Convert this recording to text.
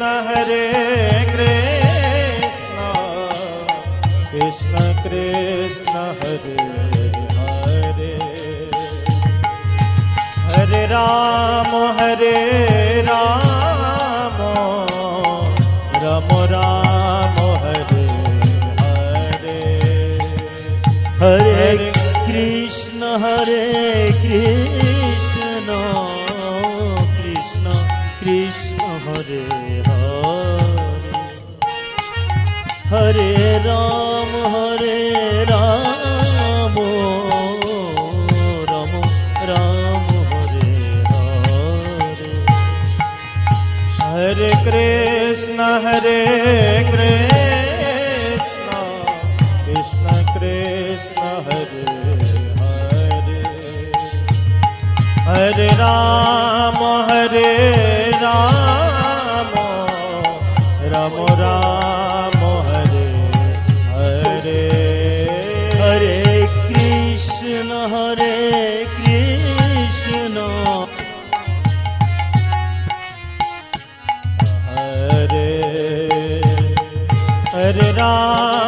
Hare Krishna Krishna Krishna Hare Hare Hare Ram Ram Ram Hare Hare Hare Krishna Krishna Krishna Hare Hare Hare Ram Ram Ram Hare Hare Hare Krishna Krishna Krishna Hare Hare Hare Ram Ram Ram Hare Hare Hare Krishna Hare Hare Ram